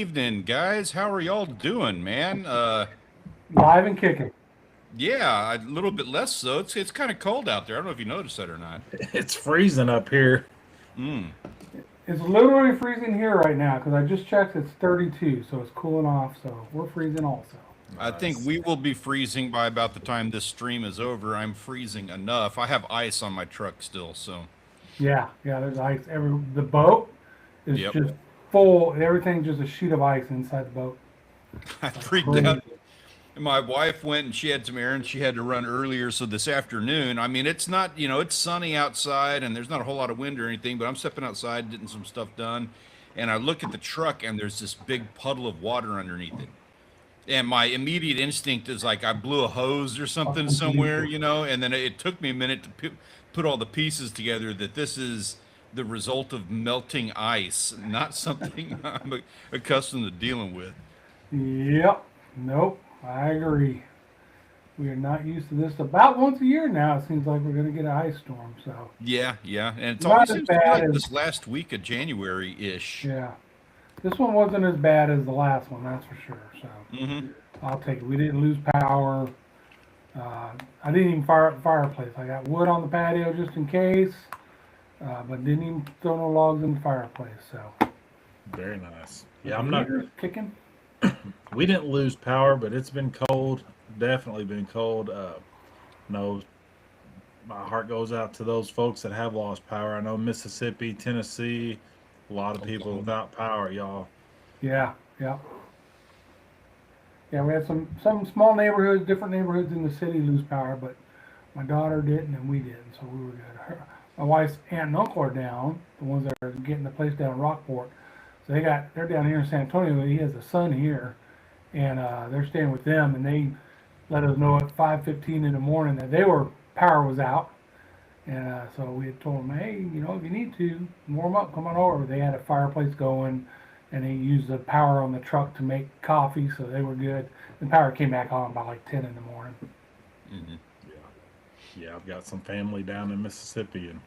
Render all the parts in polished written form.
evening, guys. How are y'all doing, man? Live and kicking. Yeah, a little bit less so. It's kind of cold out there. I don't know if you noticed that or not. It's freezing up here. Mm. It's literally freezing here right now because I just checked. It's 32, so it's cooling off. So we're freezing also. I think Nice. we will be freezing by about the time this stream is over. I'm freezing enough. I have ice on my truck still, so Yeah, yeah. There's ice. The boat is yep. just full. Everything's just a sheet of ice inside the boat. I Like freaked crazy. out. My wife went and she had some errands she had to run earlier. So this afternoon, I mean, it's not, it's sunny outside and there's not a whole lot of wind or anything, but I'm stepping outside, getting some stuff done. And I look at the truck and there's this big puddle of water underneath it. And my immediate instinct is like I blew a hose or something Fucking somewhere, Jesus. and then it took me a minute to put all the pieces together that this is the result of melting ice, not something I'm accustomed to dealing with. Yep. Nope. I agree. We are not used to this. About once a year now, it seems like we're going to get an ice storm. So Yeah, yeah, and it's always not as seems to be bad like as this last week of January-ish. yeah. This one wasn't as bad as the last one, that's for sure. So Mm-hmm. I'll take it. We didn't lose power. I didn't even fire up the fireplace. I got wood on the patio just in case, but didn't even throw no logs in the fireplace. So Very nice. Yeah, I'm not. heater's kicking. We didn't lose power, but it's been cold. Definitely been cold. No, my heart goes out to those folks that have lost power. I know Mississippi, Tennessee, a lot of people Oklahoma. without power, y'all. Yeah, yeah, yeah. We had some small neighborhoods, different neighborhoods in the city lose power, but my daughter didn't and we didn't, so we were good. My wife's aunt and uncle are down, the ones that are getting the place down in Rockport. So they're down here in San Antonio. He has a son here, and they're staying with them, and they let us know at 5:15 in the morning that power was out, and so we had told them, hey, if you need to warm up, come on over. They had a fireplace going, and they used the power on the truck to make coffee, so they were good. The power came back on by like 10 in the morning. Mm-hmm. Yeah, I've got some family down in Mississippi, and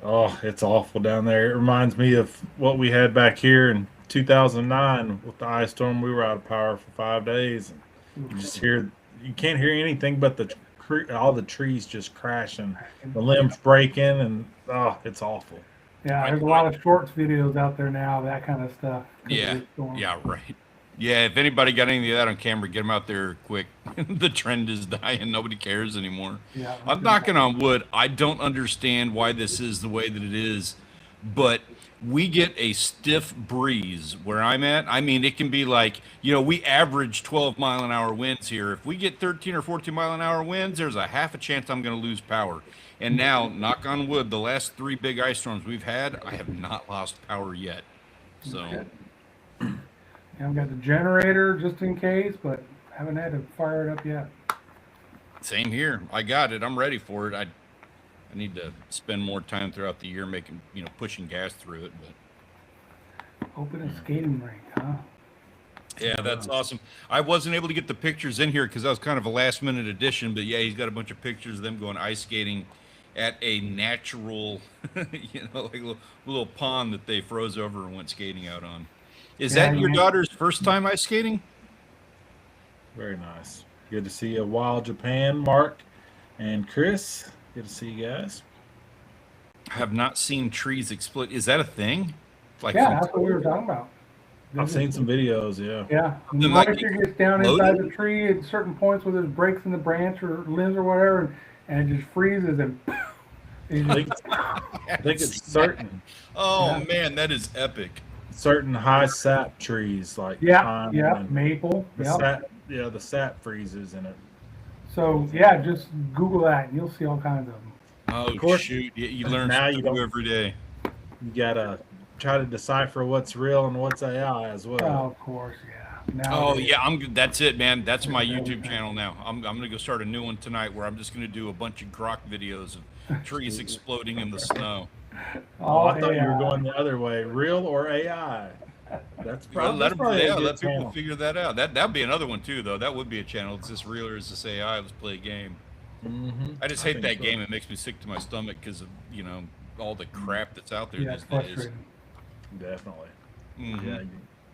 oh, it's awful down there. It reminds me of what we had back here in 2009 with the ice storm. We were out of power for 5 days. You just hear, you can't hear anything but all the trees just crashing, the limbs breaking, and oh, it's awful. Yeah, I, there's a I, lot of shorts videos out there now, that kind of stuff. 'Cause of yeah, this storm. yeah, right. Yeah, if anybody got any of that on camera, get them out there quick. The trend is dying. Nobody cares anymore. Yeah, I'm knocking on wood. I don't understand why this is the way that it is, but we get a stiff breeze where I'm at. I mean, it can be like, we average 12-mile-an-hour winds here. If we get 13 or 14-mile-an-hour winds, there's a half a chance I'm going to lose power. And now, knock on wood, the last three big ice storms we've had, I have not lost power yet. So. Okay. Yeah, I've got the generator just in case, but haven't had to fire it up yet. Same here. I got it. I'm ready for it. I need to spend more time throughout the year making, pushing gas through it. But Open a skating rink, huh? yeah, that's awesome. I wasn't able to get the pictures in here because that was kind of a last minute addition. But yeah, he's got a bunch of pictures of them going ice skating at a natural, like a little pond that they froze over and went skating out on. Is Yeah, that your daughter's first time ice skating? Very nice. Good to see you, Wild Japan, Mark and Chris. Good to see you guys. I have not seen trees explode. Is that a thing? Like Yeah, that's what we were talking about. I've seen some videos, yeah. Yeah, when the Something like moisture gets down exploded? inside the tree at certain points where there's breaks in the branch or limbs or whatever, and it just freezes and. I think, I think it's certain Oh Yeah. man, that is epic. high sap trees like Yeah, pine yeah, and maple. the Yeah. sap. Yeah, the sap freezes in it. So yeah, just Google that and you'll see all kinds of them. Oh course. shoot! You learn Now you something new don't- every day. You gotta try to decipher what's real and what's AI as well. Oh, of course, yeah. Oh Nowadays, yeah, I'm good. That's it, man. That's my YouTube channel now. I'm gonna go start a new one tonight where I'm just gonna do a bunch of grok videos of trees exploding in the snow. Oh, all I thought you were AI. going the other way. Real or AI? That's Well, probably, that's probably a good let people channel. figure that out. That'd be another one too, though. That would be a channel. It's this real or is this AI? Let's play a game. Mm-hmm. I just hate that game. It makes me sick to my stomach because of all the crap that's out there Yeah, these it's days. frustrating. Definitely. Mhm.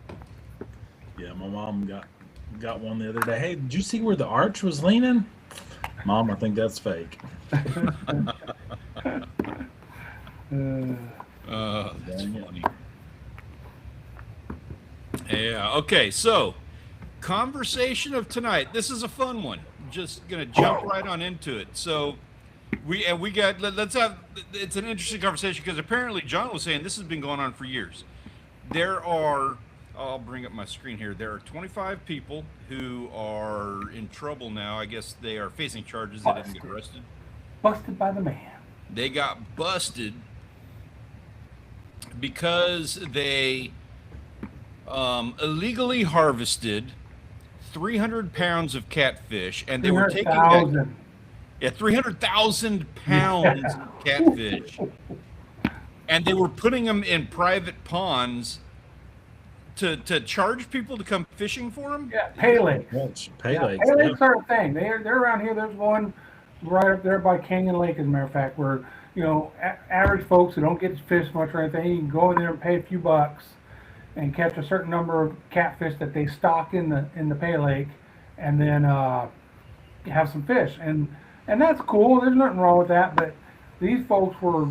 Yeah. Yeah, my mom got one the other day. Hey, did you see where the arch was leaning? Mom, I think that's fake. That's Dang it. funny. Yeah. Okay. So, conversation of tonight. This is a fun one. Just gonna jump right on into it. So, we got. Let's have. It's an interesting conversation because apparently John was saying this has been going on for years. There are. I'll bring up my screen here. There are 25 people who are in trouble now. I guess they are facing charges. They didn't get arrested. Busted by the man. They got busted because they illegally harvested 300 pounds of catfish, and they were taking that. 300,000. Yeah, 300,000 pounds of catfish, and they were putting them in private ponds to charge people to come fishing for them. Yeah, pay lakes. Pay Yeah, lakes. pay lakes are a thing. They're around here. There's one right up there by Canyon Lake, as a matter of fact, where average folks who don't get to fish much or anything, you can go in there and pay a few bucks and catch a certain number of catfish that they stock in the pay lake, and then have some fish, and that's cool. There's nothing wrong with that. But these folks were.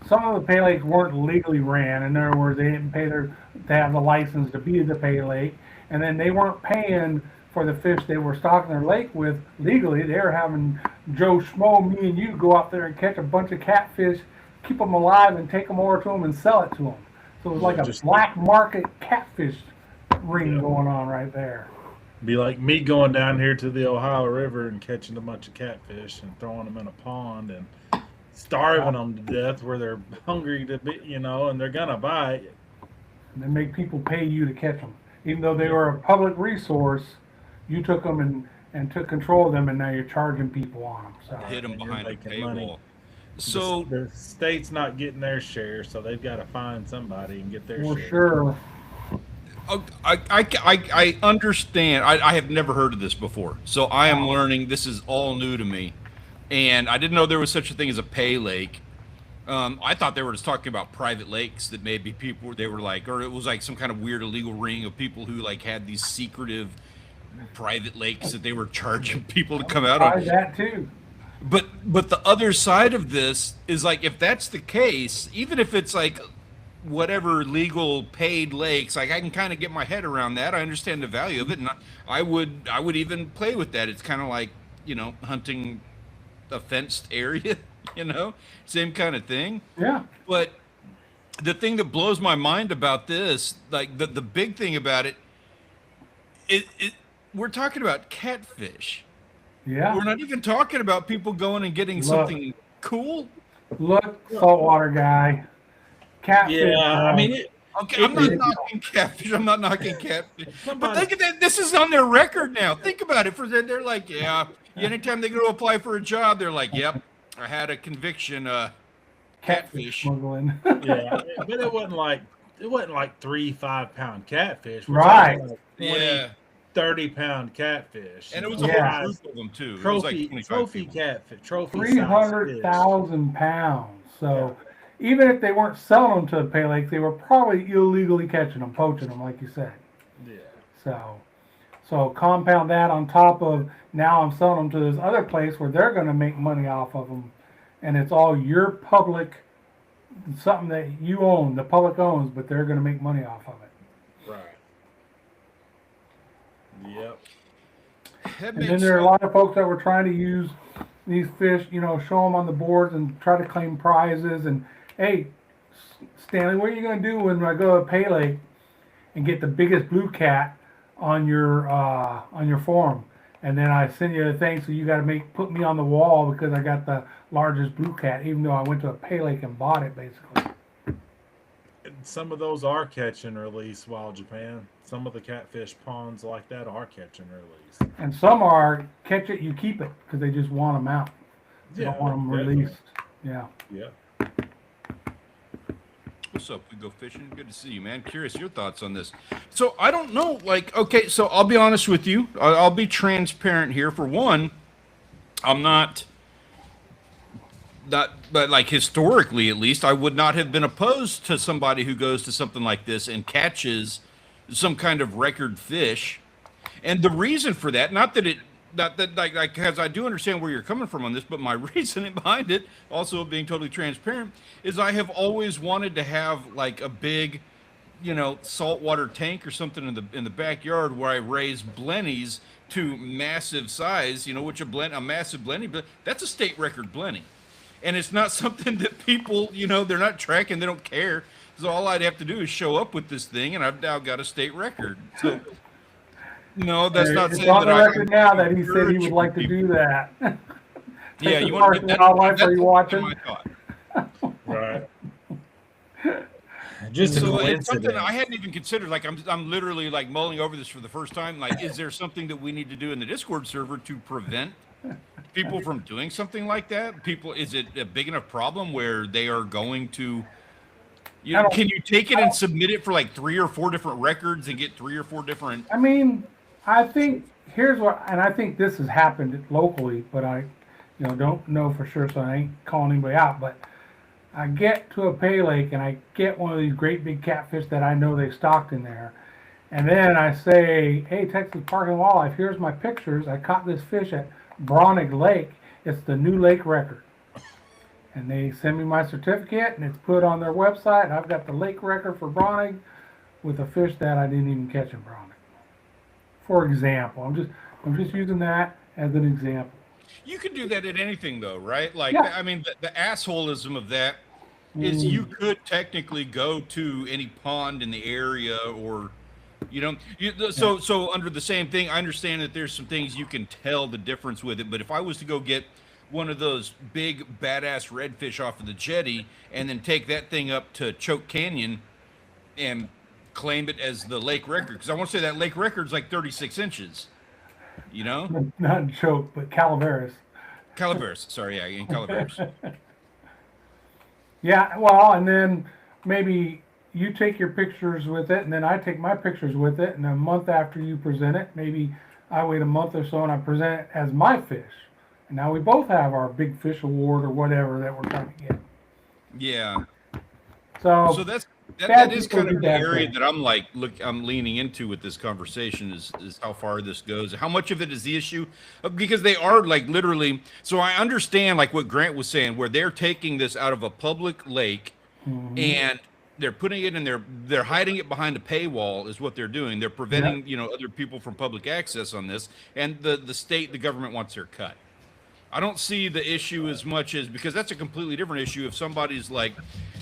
Some of the pay lakes weren't legally ran. In other words, they didn't pay to have the license to be the pay lake, and then they weren't paying for the fish they were stocking their lake with legally. They were having Joe Schmo, me and you, go out there and catch a bunch of catfish, keep them alive, and take them over to them and sell it to them. So it was like a black market catfish ring going on right there. Be like me going down here to the Ohio River and catching a bunch of catfish and throwing them in a pond and starving them to death where they're hungry to be, and they're gonna bite. And they make people pay you to catch them, even though they were a public resource. You took them and took control of them, and now you're charging people on them. So Hit them and you're behind a making money. paywall. So the state's not getting their share, so they've got to find somebody and get their for share. sure. I understand. I have never heard of this before, so I am learning. This is all new to me, and I didn't know there was such a thing as a pay lake. I thought they were just talking about private lakes that maybe people they were like, or it was like some kind of weird illegal ring of people who like had these secretive private lakes that they were charging people to come out Try on. that too. But the other side of this is like if that's the case, even if it's like whatever legal paid lakes, like I can kind of get my head around that. I understand the value of it, and I would even play with that. It's kind of like hunting a fenced area, same kind of thing. Yeah. But the thing that blows my mind about this, like the big thing about it, we're talking about catfish. Yeah. We're not even talking about people going and getting something cool. Look, saltwater guy. Catfish. Yeah, I mean, Okay, I'm not knocking catfish. I'm not knocking catfish. But think of that. This is on their record now. Think about it. They're like, yeah. Anytime they go to apply for a job, they're like, yep, I had a conviction. Catfish. Smuggling. yeah, but it wasn't like 3-5 pound catfish. We're Right. talking like 20, Yeah. 30-pound catfish. And it was a Yeah. whole group of them too. It was like 25 Trophy people. catfish. Trophy 300,000 pounds. So even if they weren't selling them to the pay lake, they were probably illegally catching them, poaching them, like you said. Yeah. So compound that on top of now I'm selling them to this other place where they're going to make money off of them, and it's all your public, something that you own, the public owns, but they're going to make money off of it. Right. Yep. That And then makes there are a sense. lot of folks that were trying to use these fish, show them on the boards and try to claim prizes. And hey, Stanley, what are you going to do when I go to Pay Lake and get the biggest blue cat on your form? And then I send you a thing, so you got to put me on the wall because I got the largest blue cat, even though I went to a Pay Lake and bought it, basically. And some of those are catch and release, Wild Japan. Some of the catfish ponds like that are catch and release. And some are catch it, you keep it, because they just want them out. They don't want them definitely. released. Yeah. Yeah. What's up? We go fishing. Good to see you, man. Curious your thoughts on this. So I don't know. Like, okay, so I'll be honest with you. I'll be transparent here. For one, I'm not, but like historically at least, I would not have been opposed to somebody who goes to something like this and catches some kind of record fish. And the reason for that, not that like, because I do understand where you're coming from on this, but my reasoning behind it, also being totally transparent, is I have always wanted to have like a big, saltwater tank or something in the backyard where I raise blennies to massive size, which a massive blenny, but that's a state record blenny. And it's not something that people, they're not tracking, they don't care. So all I'd have to do is show up with this thing, and I've now got a state record. So, no, that's not It's saying on that the I record now that he said he would like to do that. Yeah, you want want to to wildlife? Are you watching? my thought. Right. Just a So it's something coincidence. I hadn't even considered. Like I'm literally like mulling over this for the first time. Like, is there something that we need to do in the Discord server to prevent people from doing something like that? Is it a big enough problem where they are going to? Can you take it and submit it for like 3 or 4 different records and get 3 or 4 different? I mean, I think here's what, and I think this has happened locally, but I, don't know for sure, so I ain't calling anybody out. But I get to a pay lake and I get one of these great big catfish that I know they stocked in there, and then I say, "Hey, Texas Park and Wildlife, here's my pictures. I caught this fish at Bronig Lake. It's the new lake record." And they send me my certificate, and it's put on their website. I've got the lake record for Bronig with a fish that I didn't even catch in Bronig. For example, I'm just using that as an example. You can do that at anything, though, right? Like, Yeah. I mean, the assholism of that is you could technically go to any pond in the area, or so under the same thing. I understand that there's some things you can tell the difference with it, but if I was to go get one of those big badass redfish off of the jetty and then take that thing up to Choke Canyon and claim it as the lake record, because I want to say that lake record's like 36 inches, Not a joke, but Calaveras. Calaveras, sorry, yeah, in Calaveras. Yeah, well, and then maybe you take your pictures with it, and then I take my pictures with it, and a month after you present it, maybe I wait a month or so and I present it as my fish. And now we both have our big fish award or whatever that we're trying to get. Yeah. So So that bad is people kind do of the bad area things. that I'm leaning into with this conversation is how far this goes. How much of it is the issue? Because they are like literally. So I understand like what Grant was saying, where they're taking this out of a public lake and they're putting it in they're hiding it behind a paywall is what they're doing. They're preventing, other people from public access on this, and the government wants their cut. I don't see the issue as much as, because that's a completely different issue. If somebody's like,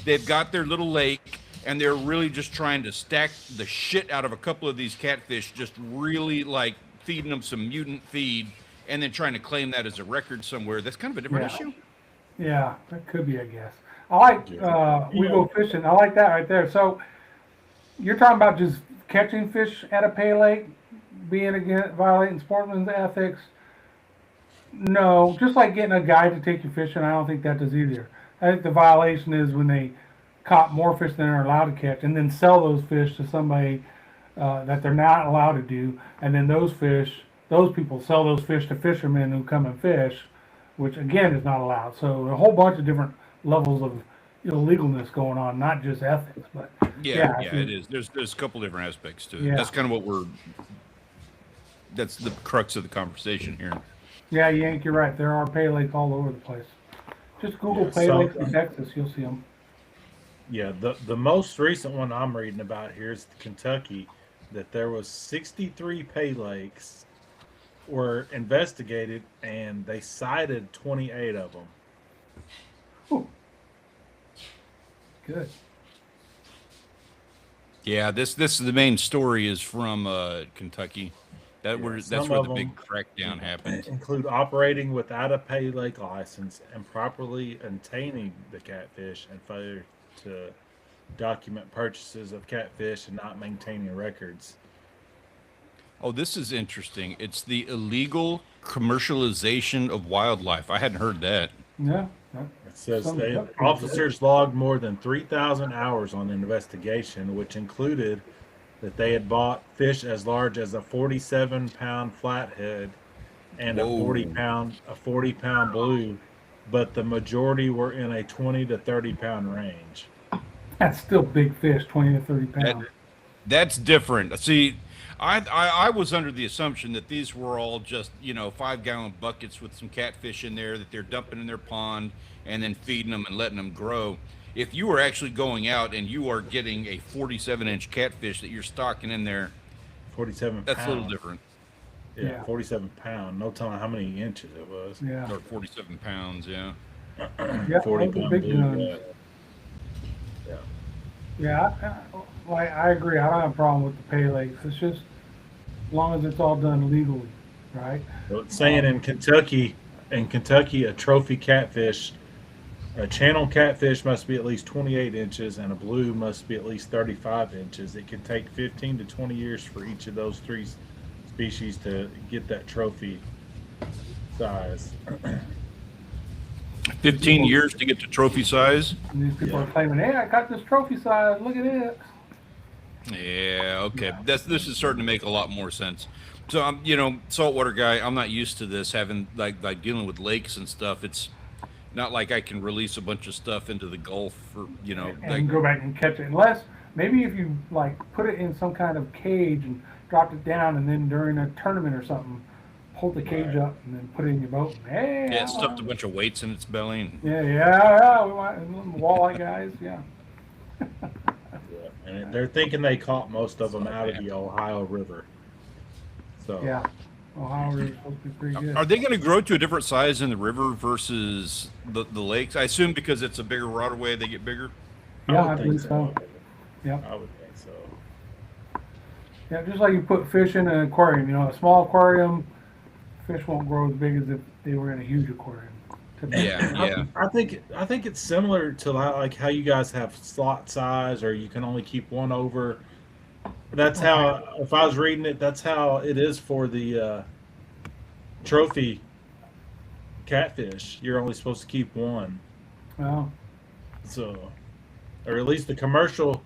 they've got their little lake and they're really just trying to stack the shit out of a couple of these catfish, just really like feeding them some mutant feed and then trying to claim that as a record somewhere, that's kind of a different issue. Yeah, that could be, I guess. I like we go fishing. I like that right there. So you're talking about just catching fish at a pay lake, being against violating sportsman's ethics. No, just like getting a guide to take you fishing, I don't think that does either. I think the violation is when they caught more fish than they're allowed to catch and then sell those fish to somebody that they're not allowed to do, and then those people sell those fish to fishermen who come and fish, which again is not allowed. So a whole bunch of different levels of illegalness going on, not just ethics, but Yeah, I it is. There's a couple different aspects to it. Yeah. That's kind of that's the crux of the conversation here. yeah, Yank, you're right. There are pay lakes all over the place. Just Google Yeah, pay so- lakes in Texas, you'll see them. Yeah, the most recent one I'm reading about here is Kentucky, that there was 63 pay lakes were investigated and they cited 28 of them. Whew. Good. Yeah, this is the main story is from Kentucky. That's where some the of big them crackdown happened. Include operating without a pay lake license, improperly obtaining the catfish, and failure to document purchases of catfish and not maintaining records. Oh, this is interesting. It's the illegal commercialization of wildlife. I hadn't heard that. Yeah. It says Some they, companies- officers logged more than 3,000 hours on the investigation, which included that they had bought fish as large as a 47-pound flathead and Whoa. a 40-pound blue, but the majority were in a 20 to 30-pound range. That's still big fish, 20 to 30 pounds. That's different. See, I was under the assumption that these were all just, 5-gallon buckets with some catfish in there that they're dumping in their pond and then feeding them and letting them grow. If you are actually going out and you are getting a 47-inch catfish that you're stocking in there, 47 that's a little pounds. different. Yeah, Yeah. 47 pound. No telling how many inches it was. Yeah. Or 47 pounds, yeah. Yeah, 40 those are pound big blue. guns. Yeah. Yeah, I agree. I don't have a problem with the pay lakes. It's just as long as it's all done legally, right? So it's saying in Kentucky, a trophy catfish, a channel catfish must be at least 28 inches, and a blue must be at least 35 inches. It can take 15 to 20 years for each of those three species to get that trophy size. 15 years to get to trophy size. And these people Yeah. are claiming, "Hey, I got this trophy size. Look at it." Yeah, okay. This is starting to make a lot more sense. So I'm, saltwater guy. I'm not used to this having like dealing with lakes and stuff. It's not like I can release a bunch of stuff into the Gulf or And like, go back and catch it. Unless maybe if you like put it in some kind of cage and dropped it down, and then during a tournament or something, hold the cage Right. up and then put it in your boat. Hey, yeah, it stuffed a bunch of weights in its belly. And, yeah. We want walleye guys. Yeah. Yeah. And they're thinking they caught most of them out of the Ohio River. So Yeah. Ohio River's supposed to be pretty good. are they going to grow to a different size in the river versus the lakes? I assume because it's a bigger waterway, they get bigger. Yeah, would I think believe so. Yeah. I would think so. Yeah, just like you put fish in an aquarium, a small aquarium, fish won't grow as big as if they were in a huge aquarium. Yeah. I think it's similar to like how you guys have slot size, or you can only keep one over. That's how, if I was reading it, that's how it is for the trophy catfish. You're only supposed to keep one. Well, So, or at least the commercial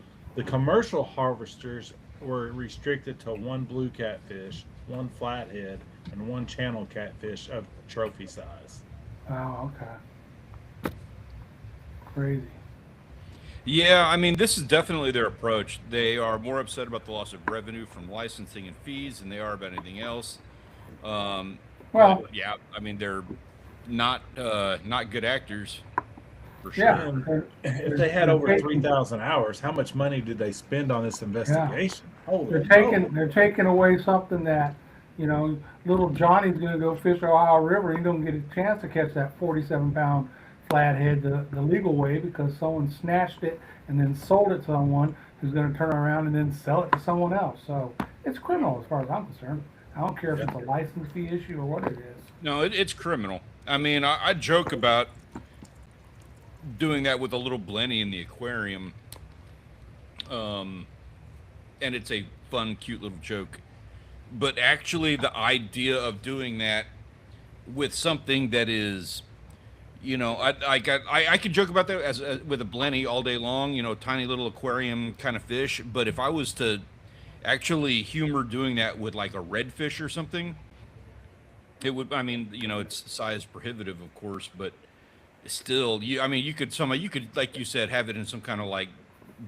harvesters were restricted to one blue catfish, one flathead, and one channel catfish of trophy size. oh, okay. Crazy. Yeah, I mean, this is definitely their approach. They are more upset about the loss of revenue from licensing and fees than they are about anything else. Um, Well, but yeah, I mean, they're not good actors for sure. yeah. And they're- if they had over taking- 3,000 hours, how much money did they spend on this investigation? Holy They're taking away something that, little Johnny's gonna go fish the Ohio River. He don't get a chance to catch that 47-pound flathead the legal way because someone snatched it and then sold it to someone who's gonna turn around and then sell it to someone else. So it's criminal as far as I'm concerned. I don't care if it's a license fee issue or what it is. No, it's criminal. I mean, I joke about doing that with a little blenny in the aquarium, and it's a fun, cute little joke. But actually, the idea of doing that with something that is, I could joke about that as with a blenny all day long, tiny little aquarium kind of fish. But if I was to actually humor doing that with like a redfish or something, it would. I mean, it's size prohibitive, of course, but still, you could like you said, have it in some kind of like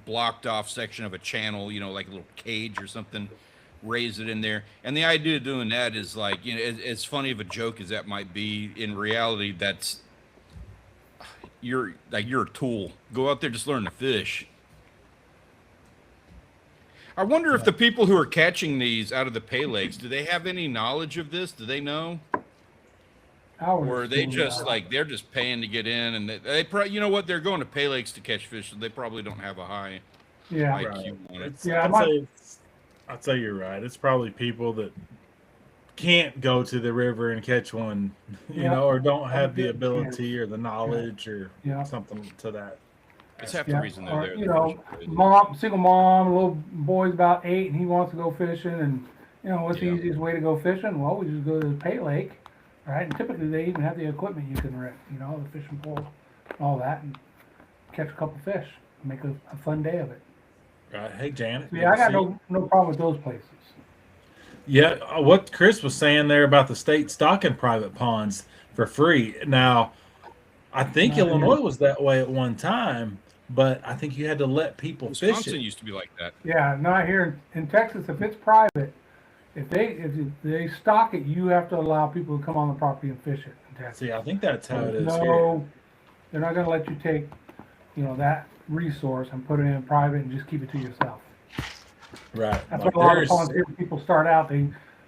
blocked off section of a channel, like a little cage or something, raise it in there. And the idea of doing that is like, as funny of a joke as that might be, in reality, that's you're a tool. Go out there, just learn to fish. I wonder if the people who are catching these out of the pay lakes, do they have any knowledge of this? Do they know? Or are they just like they're just paying to get in, and they probably, they're going to pay lakes to catch fish, so they probably don't have a high Yeah. IQ on it. Yeah, I'd say you're right. It's probably people that can't go to the river and catch one, Yeah. or don't have the Yeah. ability or the knowledge or Yeah. something to that. It's half the Yeah, reason they're or, there. They're fishing. single mom, little boy's about 8, and he wants to go fishing, and what's the Yeah. easiest way to go fishing? Well, we just go to the pay lake, right? And typically they even have the equipment you can rent, the fishing pole, and all that, and catch a couple fish, make a fun day of it. Right. Hey, Janet. So, yeah, I got no problem with those places. Yeah, what Chris was saying there about the state stocking private ponds for free. Now, I think Yeah. Illinois was that way at one time, but I think you had to let people fish Wisconsin it. used to be like that. Yeah, not here in Texas. If it's private, if they stock it, you have to allow people to come on the property and fish it in Texas. See, I think that's how it There's is here. no, they're not going to let you take, that resource and put it in private and just keep it to yourself. Right. That's Like what a lot of there's, ponds here people start out.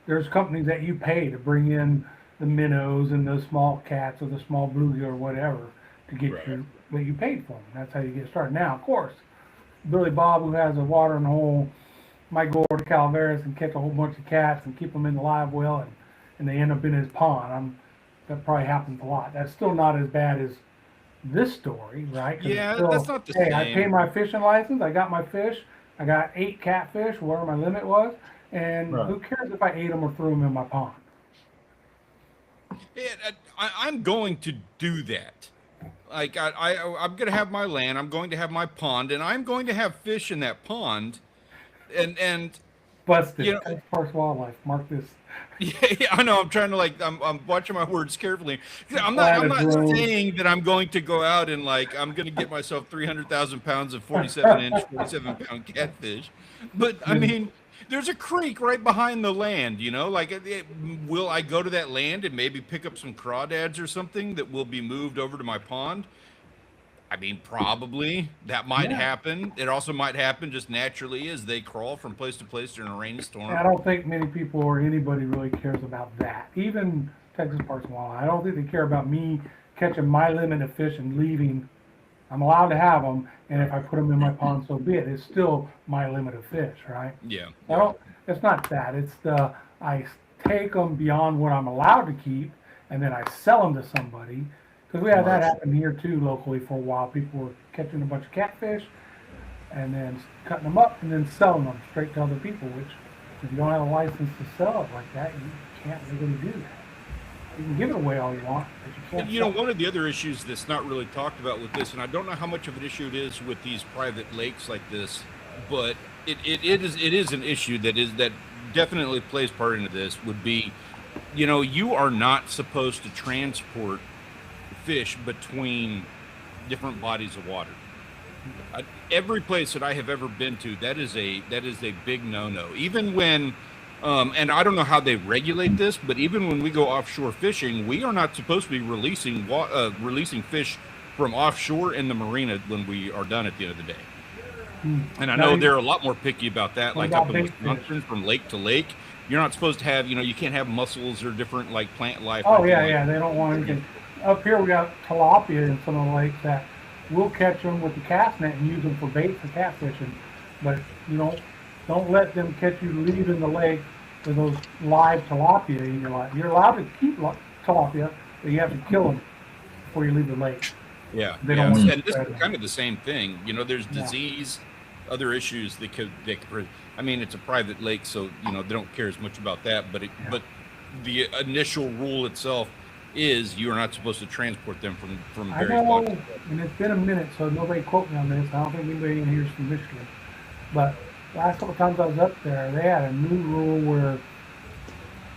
There's companies that you pay to bring in the minnows and the small cats or the small bluegill or whatever to get Right. what you paid for them. That's how you get started. Now, of course, Billy Bob, who has a watering hole, might go over to Calaveras and catch a whole bunch of cats and keep them in the live well, and they end up in his pond. That probably happens a lot. That's still not as bad as this story, right? 'Cause it's Yeah, still, that's not the hey, I same. paid my fishing license. I got my fish. I got 8 catfish, whatever my limit was, and Right. who cares if I ate them or threw them in my pond? I'm going to do that. Like I'm going to have my land. I'm going to have my pond, and I'm going to have fish in that pond. And Busted. You know- Texas Parks Wildlife. Mark this. yeah, I know. I'm trying to I'm watching my words carefully. I'm not Drone. saying that I'm going to go out and I'm going to get myself 300,000 pounds of 47-inch, 47-pound catfish. But I mean, there's a creek right behind the land. Will I go to that land and maybe pick up some crawdads or something that will be moved over to my pond? I mean, probably that might Yeah. happen. It also might happen just naturally as they crawl from place to place during a rainstorm. I don't think many people or anybody really cares about that. Even Texas Parks and Wildlife. I don't think they care about me catching my limit of fish and leaving. I'm allowed to have them, and if I put them in my pond, so be it. It's still my limit of fish, right? Yeah. I don't. It's not that. It's I take them beyond what I'm allowed to keep, and then I sell them to somebody. Because we had that happen here too locally for a while. People were catching a bunch of catfish, and then cutting them up and then selling them straight to other people. Which, if you don't have a license to sell it like that, you can't legally do that. You can give it away all you want, but you can't. And, sell it. one of the other issues that's not really talked about with this, and I don't know how much of an issue it is with these private lakes like this, but it is an issue that definitely plays part into this. Would be, you are not supposed to transport fish between different bodies of water. Every place that I have ever been to, that is a big no-no. Even when, and I don't know how they regulate this, but even when we go offshore fishing, we are not supposed to be releasing fish from offshore in the marina when we are done at the end of the day. And I know they're a lot more picky about that. What Like up about in bait Wisconsin, from lake to lake, you're not supposed to have, you can't have mussels or different plant life. Oh or yeah, anything yeah. They don't want anything. Up here we got tilapia in some of the lakes that we'll catch them with the cast net and use them for bait for catfishing. But don't let them catch you leaving the lake with those live tilapia in your life. You're allowed to keep tilapia, but you have to kill them before you leave the lake. Yeah, They yeah. don't want And to this spread is them. kind of the same thing. There's Yeah. disease, other issues that could. I mean, it's a private lake, so they don't care as much about that. But the initial rule itself is you are not supposed to transport them from I various know, bodies. and it's been a minute, so nobody quote me on this. I don't think anybody in here is from Michigan. But last couple times I was up there, they had a new rule where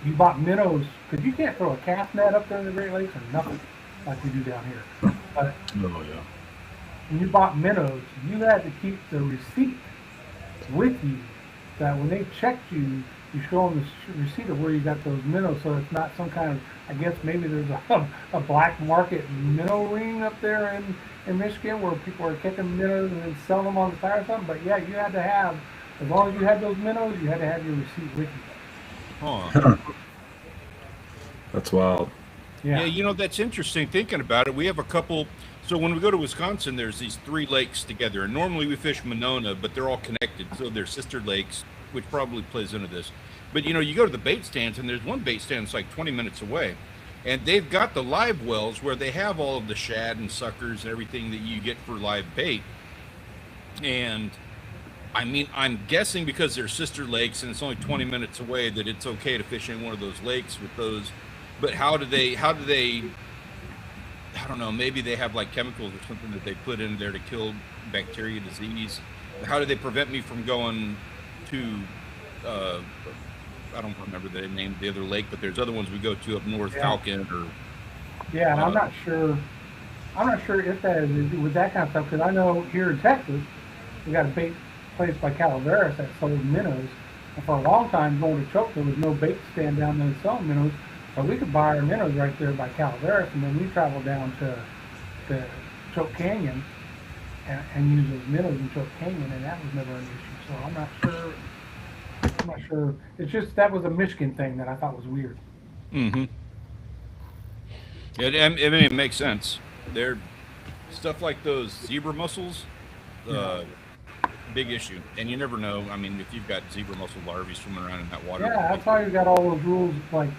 you bought minnows, because you can't throw a cast net up there in the Great Lakes or nothing like we do down here. But Oh yeah. when you bought minnows, you had to keep the receipt with you. That when they checked you, you show them the receipt of where you got those minnows, so it's not some kind of, I guess maybe there's a black market minnow ring up there in Michigan where people are catching minnows and then selling them on the side or something. But yeah, you had to have, as long as you had those minnows, you had to have your receipt with you. Huh. That's wild. Yeah. Yeah, that's interesting thinking about it. We have a couple. So when we go to Wisconsin, there's these 3 lakes together, and normally we fish Monona, but they're all connected, so they're sister lakes, which probably plays into this. But you go to the bait stands, and there's one bait stand that's like 20 minutes away, and they've got the live wells where they have all of the shad and suckers and everything that you get for live bait. And I mean, I'm guessing because they're sister lakes and it's only 20 minutes away that it's okay to fish in one of those lakes with those. But how do they? I don't know. Maybe they have like chemicals or something that they put in there to kill bacteria, disease. How do they prevent me from going to? I don't remember the name of the other lake, but there's other ones we go to up north, Yeah. Falcon or. Yeah, and I'm not sure. I'm not sure if that is with that kind of stuff, because I know here in Texas, we got a bait place by Calaveras that sold minnows. And for a long time, going to Choke, there was no bait stand down there selling minnows. So we could buy our minnows right there by Calaveras, and then we travel down to Choke Canyon and use those minnows in Choke Canyon, and that was never an issue. So I'm not sure. I'm not sure. It's just that was a Michigan thing that I thought was weird. Mm-hmm. I mean, it makes sense. They're stuff like those zebra mussels, big issue. And you never know. I mean, if you've got zebra mussel larvae swimming around in that water. Yeah, that's why you got all those rules. Like,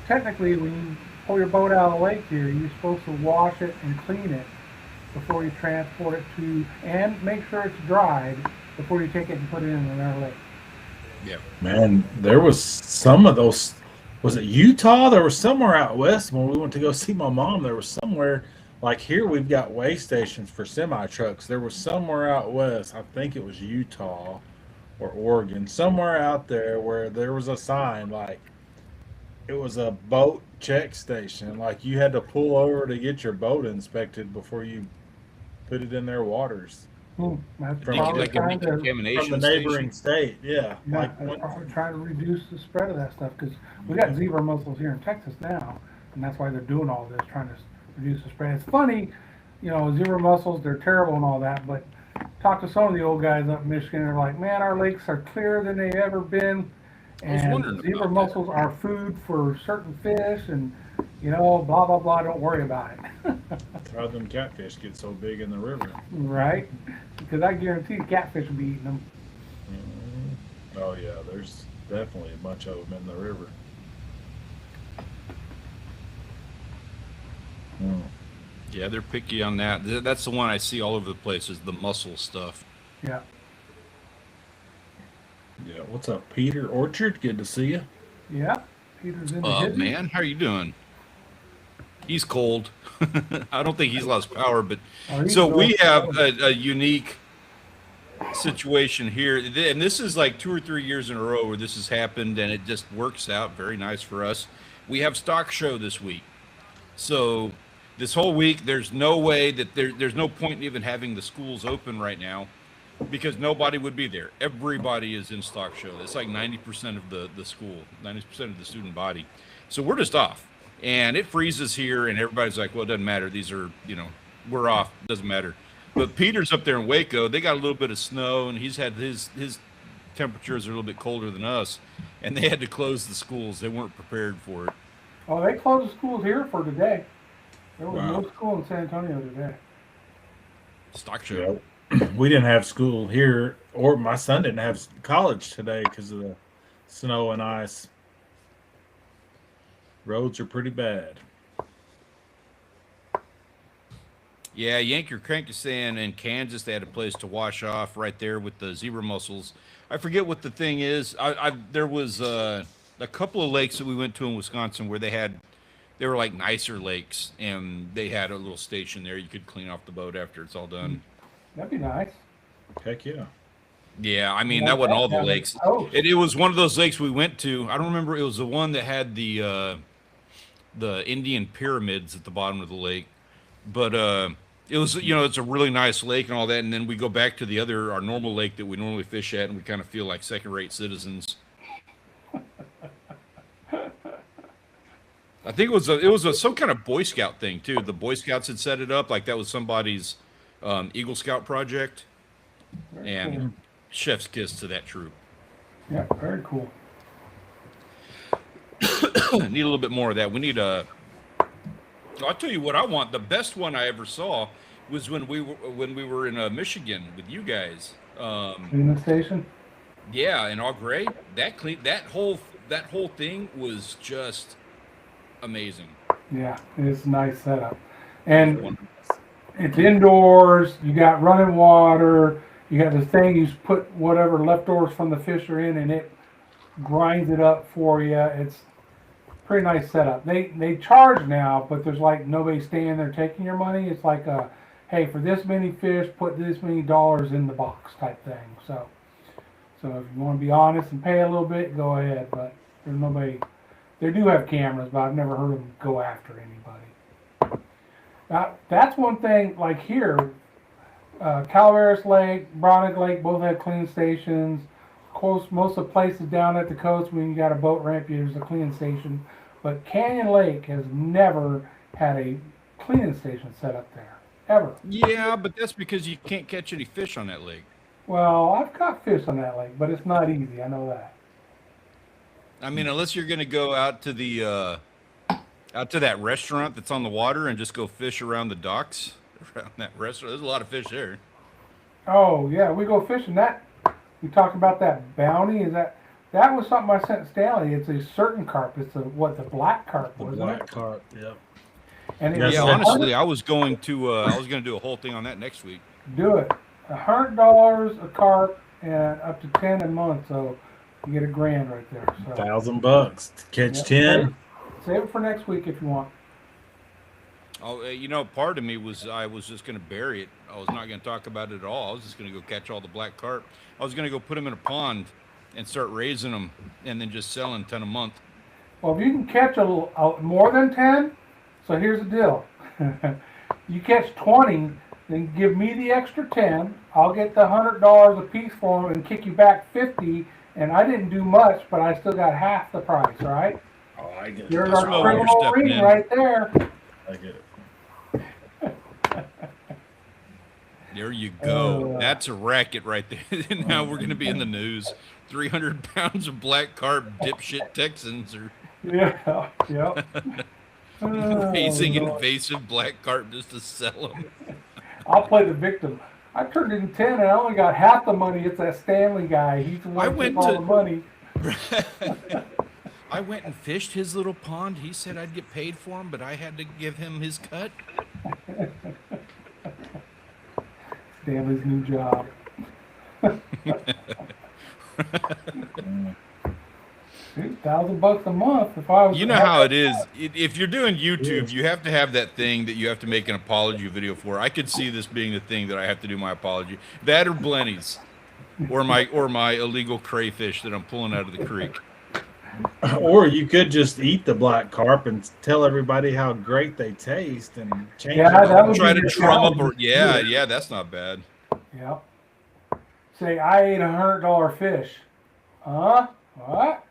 technically, when you pull your boat out of the lake here, you're supposed to wash it and clean it before you transport it to, and make sure it's dried before you take it and put it in another lake. Yeah. Man, there was some of those. Was it Utah? There was somewhere out west when we went to go see my mom. There was somewhere like here we've got weigh stations for semi trucks. There was somewhere out west. I think it was Utah or Oregon, somewhere out there where there was a sign like it was a boat check station. Like you had to pull over to get your boat inspected before you put it in their waters. That's From- probably Like a trying to, From decontamination the neighboring station. state, yeah. yeah, Like they're when- probably trying to reduce the spread of that stuff, because we got zebra mussels here in Texas now, and that's why they're doing all this, trying to reduce the spread. It's funny, zebra mussels, they're terrible and all that, but talk to some of the old guys up in Michigan, they're like, man, our lakes are clearer than they've ever been, I was wondering and zebra about that. mussels are food for certain fish, and blah blah blah, don't worry about it. That's how them catfish get so big in the river. Right? Because I guarantee the catfish will be eating them. Oh yeah, there's definitely a bunch of them in the river. Yeah, they're picky on that. That's the one I see all over the place is the mussel stuff. Yeah. Yeah, what's up, Peter Orchard? Good to see you. Yeah. Peter's in the hidden. Man, how are you doing? He's cold. I don't think he's lost power, but Oh, he's so we cold. have a unique situation here, and this is like 2 or 3 years in a row where this has happened, and it just works out very nice for us. We have stock show this week, so this whole week there's no way that there's no point in even having the schools open right now because nobody would be there. Everybody is in stock show. It's like 90% of the school, 90% of the student body. So we're just off, and it freezes here, and everybody's like, well, it doesn't matter. These are, we're off. It doesn't matter. But Peter's up there in Waco. They got a little bit of snow, and he's had his temperatures are a little bit colder than us, and they had to close the schools. They weren't prepared for it. Oh, they closed the schools here for today. There was Wow. no school in San Antonio today. Stock show. Yeah, we didn't have school here, or my son didn't have college today because of the snow and ice. Roads are pretty bad. Yeah, Yank or Crank is saying in Kansas they had a place to wash off right there with the zebra mussels. I forget what the thing is. There was a couple of lakes that we went to in Wisconsin where they were like nicer lakes, and they had a little station there. You could clean off the boat after it's all done. That'd be nice. Heck yeah. Yeah, I mean Like that wasn't all the down lakes. the coast. It was one of those lakes we went to. I don't remember. It was the one that had the Indian pyramids at the bottom of the lake, but it was it's a really nice lake and all that. And then we go back to our normal lake that we normally fish at, and we kind of feel like second-rate citizens. I think it was some kind of Boy Scout thing too. The Boy Scouts had set it up like that was somebody's Eagle Scout project, Very and cool. chef's kiss to that troop. Yeah, very cool. Need a little bit more of that. We need I'll tell you what I want. The best one I ever saw was when we were in Michigan with you guys. In the station. Yeah, in Au Gres. That whole thing was just amazing. Yeah, it's a nice setup. And it's indoors, you got running water, you got this thing, you put whatever leftovers from the fish are in, and it grinds it up for you. It's pretty nice setup. They charge now, but there's like nobody standing there taking your money. It's like hey, for this many fish, put this many dollars in the box type thing. So if you want to be honest and pay a little bit, go ahead. But there's nobody. They do have cameras, but I've never heard them go after anybody. That's one thing. Like here, Calaveras Lake, Bronick Lake both have cleaning stations. Of course, most of the places down at the coast, when you got a boat ramp, there's a cleaning station. But Canyon Lake has never had a cleaning station set up there, ever. Yeah, but that's because you can't catch any fish on that lake. Well, I've caught fish on that lake, but it's not easy. I know that. I mean, unless you're going to go out to the out to that restaurant that's on the water and just go fish around the docks around that restaurant. There's a lot of fish there. Oh yeah, we go fishing. That we talked about that bounty. Is that was something I sent Stanley? It's a certain carp. It's the black carp, The wasn't black it? carp. Yep. And Yes, Yeah, sir. honestly, I was going to do a whole thing on that next week. Do it. $100 a carp and up to 10 a month, so you get $1,000 right there. So $1,000 to catch Yep. 10. Save it for next week if you want. Oh, you know, part of me was I was just going to bury it. I was not going to talk about it at all. I was just going to go catch all the black carp. I was going to go put them in a pond and start raising them and then just selling 10 a month. Well, if you can catch more than 10, so here's the deal. You catch 20, then give me the extra 10. I'll get the $100 a piece for them and kick you back 50. And I didn't do much, but I still got half the price, right? Oh, I get it. There's That's our what we're criminal stepping ring in. right there. I get it. There you go. Oh. That's a racket right there. Now we're going to be in the news. 300 pounds of black carp dipshit Texans are Yeah, yeah. raising Lord. invasive black carp just to sell them. I'll play the victim. I turned in 10 and I only got half the money. It's that Stanley guy. He's the one I who went took all to- the money. I went and fished his little pond. He said I'd get paid for him, but I had to give him his cut. Stanley's new job. $1,000 a month. If I was, You know how it is. If you're doing YouTube, you have to have that thing that you have to make an apology video for. I could see this being the thing that I have to do my apology. That or Blenny's, or my illegal crayfish that I'm pulling out of the creek. Or you could just eat the black carp and tell everybody how great they taste and change Yeah, it that up. would Try be to your drum up, challenge. yeah, that's not bad. Yep. Say I ate $100 fish. Huh? What?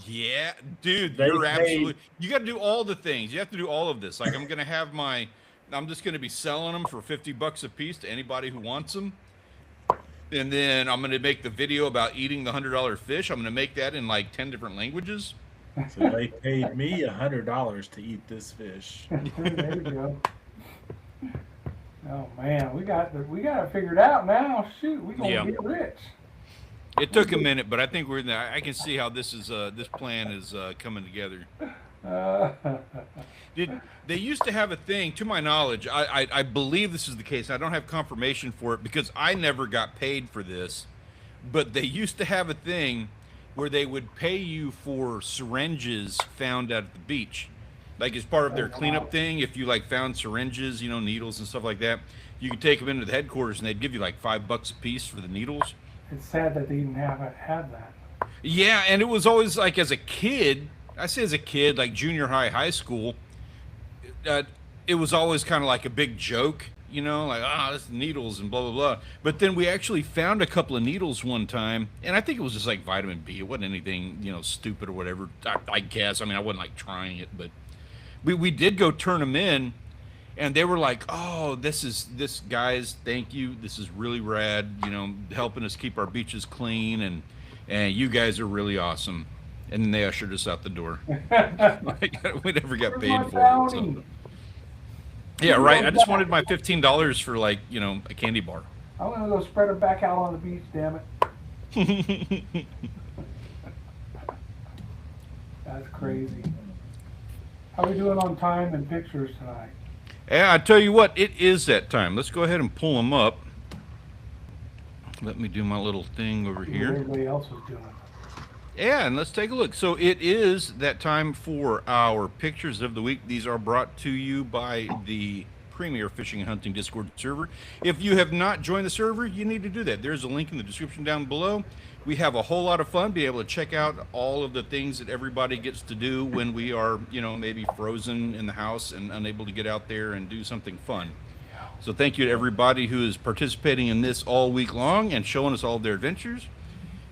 Yeah, dude, They you're paid- absolutely. You got to do all the things. You have to do all of this. Like I'm gonna have I'm just gonna be selling them for $50 a piece to anybody who wants them. And then I'm gonna make the video about eating the $100 fish. I'm gonna make that in like 10 different languages. So they paid me $100 to eat this fish. There you go. Oh man, we got it figured out now. Shoot, we gonna Yeah. get rich. It took a minute, but I think we're in there. I can see how this plan is coming together. They used to have a thing, to my knowledge, I believe this is the case. I don't have confirmation for it because I never got paid for this, but they used to have a thing where they would pay you for syringes found at the beach. Like as part of their cleanup thing, if you like found syringes, needles and stuff like that, you could take them into the headquarters and they'd give you like $5 a piece for the needles. It's sad that they didn't have that. Yeah, and it was always like as a kid, I say as a kid, like junior high, high school, it was always kind of like a big joke, like, this is needles and blah, blah, blah. But then we actually found a couple of needles one time, and I think it was just like vitamin B. It wasn't anything, stupid or whatever, I guess. I mean, I wasn't like trying it, but we did go turn them in, and they were like, oh, this guys, thank you. This is really rad, helping us keep our beaches clean, and you guys are really awesome. And then they ushered us out the door. We never got Where's paid my for it. bounty? So. Yeah, right. I just wanted my $15 for like, a candy bar. I'm gonna go spread them back out on the beach. Damn it. That's crazy. How we doing on time and pictures tonight? Yeah, I tell you what, it is that time. Let's go ahead and pull them up. Let me do my little thing over See what here. everybody else is doing. Yeah, and let's take a look. So it is that time for our pictures of the week. These are brought to you by the premier fishing and hunting Discord server. If you have not joined the server, you need to do that. There's a link in the description down below. We have a whole lot of fun, be able to check out all of the things that everybody gets to do when we are, maybe frozen in the house and unable to get out there and do something fun. So thank you to everybody who is participating in this all week long and showing us all of their adventures.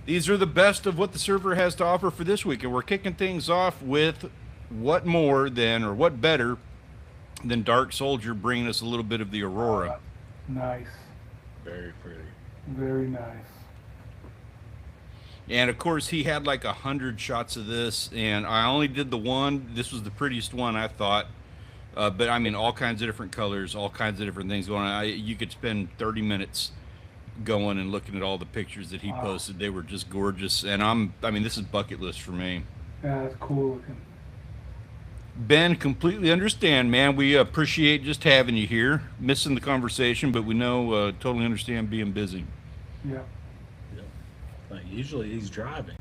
These are the best of what the server has to offer for this week, and we're kicking things off with what better than Dark Soldier bringing us a little bit of the Aurora. Nice. Very pretty. Very nice. And of course, he had like 100 shots of this, and I only did the one. This was the prettiest one, I thought. But I mean, all kinds of different colors, all kinds of different things going on. You could spend 30 minutes going and looking at all the pictures that he posted. They were just gorgeous, and this is bucket list for me. Yeah, that's cool looking. Ben, completely understand, man. We appreciate just having you here. Missing the conversation, but we know, totally understand being busy. Yeah. Like usually he's driving